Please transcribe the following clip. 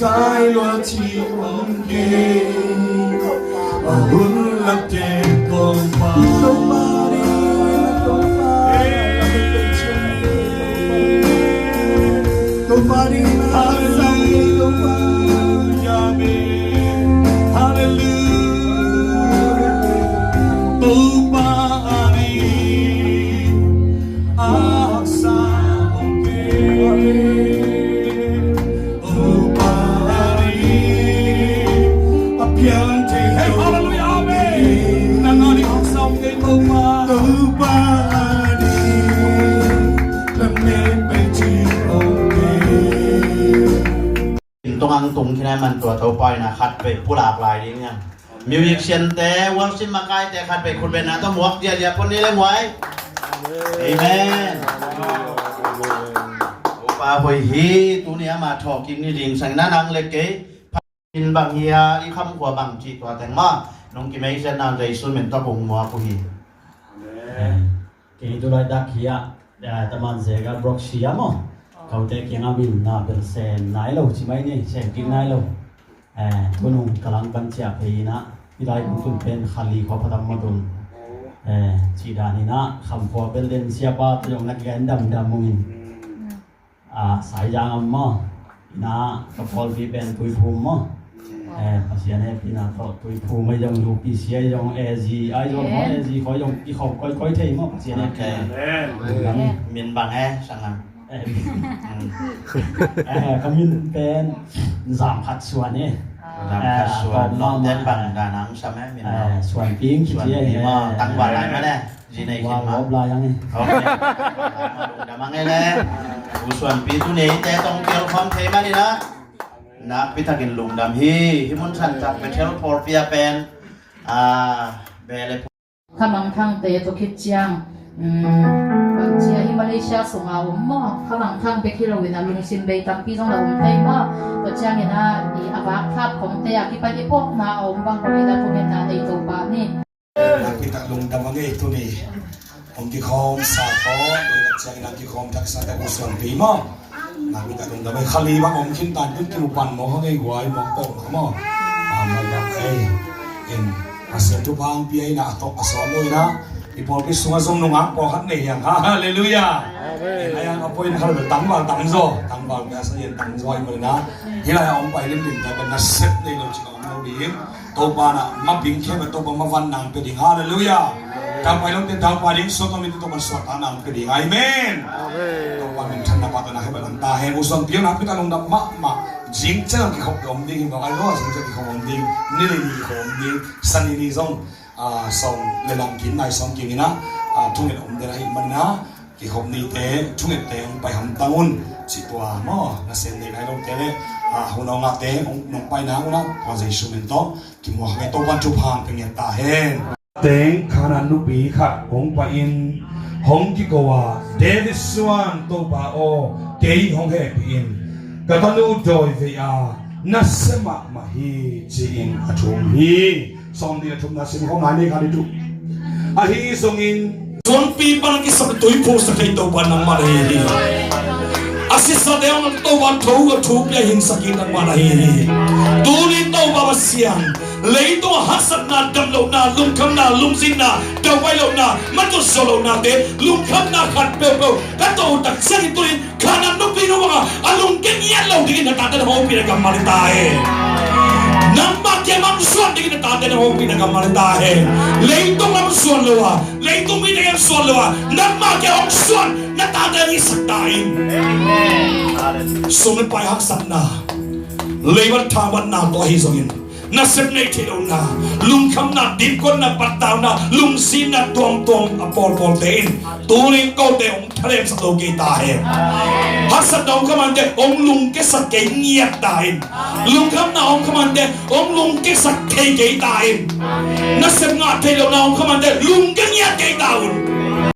sai lo chi ông đi hun lập trên con paตรงที่นั้นมันตัวเท่าปอยนะคัดไปผู้หลากหลายนี่เนี่ยมิวสิกเซียนแต่วอลซินมาไกลแต่คัดไปคุณเป็นนะต้องหมวกเดียวคนนี้เลยหวยเอเมนโอปาหอยฮีตัวนี้มาถอกินนี่ดิ่งสังนั้นนังเล็กเก๋กินบางเฮียอีคำขวบางจีตัวแต่งมาน้องกินไม่เส้นน้ำใจสุดเหม็นตะบงมัวกุฮีกินตัวไรดักเฮียแต่มันเสกบล็อกเสียมั้งเขาจะเกี่ยงบินน่าเป็นเซนไหนเราใช่ไหมนี่เซนกินไหนเราทุนุงกำลังบัญชีเพย์นะที่ได้คุณตุนเป็นขาลีขอพระธรรมดุลชีดานี่นะคำพอเป็นเล่นเสียบาตยงนักเรียนดำมุงินสายยางอัมมะนะกับพอลวีเป็นตุยภูมิมะภาษาเนี่ยพี่นะต่อตุยภูมิไม่ยงดูปีเสียยงเอจีไอยงเอจีเขายงอีเขาค่อยเที่ยวมะภาษาเนี่ยแค่เมียนบางสังกัดก็มีเป็น3,000ส่วนนี่3,000ส่วนน้องเต้นบังดานังใช่ไหมมีส่วนปิ้งส่วนนี้มาตั้งวันไหนมาเนี่ยจีในคิดมาลายยังไงโอเคเดี๋ยวมาไงเลยส่วนปีตุนี้แต่ต้องเกี่ยวความเทมานี่นะนักพิทักษ์ลุงดำฮีฮิมุนชันจับเป็นเทลโพลเปียเป็นเบลเลยขมังทั้งเตะตุกิจจังบางทีที่มาเลเซียส่งเอาหม้อขมังทั้งไปที่เราเวลาลุงซิมเบย์ตั้งปีต้องเราได้หม้อตัวเจ้าเนี่ยนะดีอาวัคทับของเตะที่ไปที่พวกนาเอาบางคนที่ได้พวกเนี่ยนะในตัวบ้านนี่นักพิทักษ์ลุงดำเงยตัวนี้ผมที่คอมสาโต้ตัวนักเชียงนักที่คอมทักษะแต่กุศลปีหม้อนักพิทักษ์ลุงดำเงยขลีบางองค์ขึ้นตานขึ้นกิวปันหม้อเขาเงยหวยหม้อโป่งหม้อมาแบบเอ็นอาเซียนทุกพังปีไอ้นะตกอาสอนเลยนะอีพอพิสุงส่งนุ่งอ่ะพอขันเนี่ยฮะฮาเลลูยาไอ้ยังเอาไปนะครับแบบตั้งบอลตั้งโซ่ตั้งบอลแบบเสียนตั้งโซ่เหมือนนะที่เราเอาไปเล่นๆแต่เป็นนักเซตในเราจริงๆเราดีตัวบ้านอ่ะมาบิงแค่แบบตัวบ้านมาวันนางเป็นดิ่งฮาเลลูยาทำไปลงเต้นทำไปดิ่งสุดต้องมีตัวบ้านสวดนางเป็นดิ่งอาเมนตัวบ้านเป็นชันนับปัตนาให้แบบนั้นตาเห็นอุศนเพียงนักพิจารณาดำมาจิงเจ้าที่เขาอมดิ่งบอกไอ้ร้อยจิงเจ้าที่เขาอมดิ่งนี่เลยมีเขาอมดิ่งสันนิษฐานส่งเลลังกินในส่งกินนะทุ่งเอ็ดอมเดรัยมันนะที่เขานี่เตะทุ่งเอ็ดเตะไปหันตังุนสิตัวหม้อนั่นเส้นนี้ให้เราเตะหัวน้องเตะน้องไปนะนะพอจะชูมินโตที่มัวให้ตัววันจุพานเป็นเงี้ยตาเห็นเตะขนาดนุปีขัดหงไปอินหงที่กว่าเดวิสสวานตัวป่าโอเกย์หงเฮปีอินกตันดูโดยเวียนัสมามาฮีจีอินอชุมฮีสองเดียทุกนาสิของนายนี่กันดิทุกอาฮีส่งอินส่วนปีปันกิสับตุยโพสต์ให้ตัววันนั้นมาเลยอาศิษย์เดียวนั้นตัววันทูกับทูบยาหินสกินนั้นมาเลยตัวนี้ตัวบาเซียนเลยตัวฮัสนาดำโลนาลุงคำนาลุงซินนาเดาไว้โลนามันตัวโซโลนาเดลุงคำนาขัดเปลวกันตัวตักเสียงตัวนี้ขนาดนุปีนุว่าอลุงเก่งยันเราดีนะตาเดินหัวปีนักมาเลยตายน้ำมันจะมันส่วนดีนะตาเดินหัวปีนักมาเลยตายเลยตัวมันส่วนเลยวะเลยตัวมีเรื่องส่วนเลยวะน้ำมันจะองส่วนนักตาเดินยิ่งสักตายส่งมันไปหักสันนาเลยวันทาวันนาตัวฮิโซยินนักเสพในที่เราหน้าลุงคำนัดดิบคนนับปัตตาวนาลุงซีนัดตวงอปอลเตนตัวนี้ก็เตองทะเลสโลกีตาเองฮัสดองขมันเตองลุงเกสเกเงียบตายลุงคำนาองขมันเตองลุงเกสเกตายนักเสพงาที่เราหน้าองขมันเตลุงเกเงียบตาย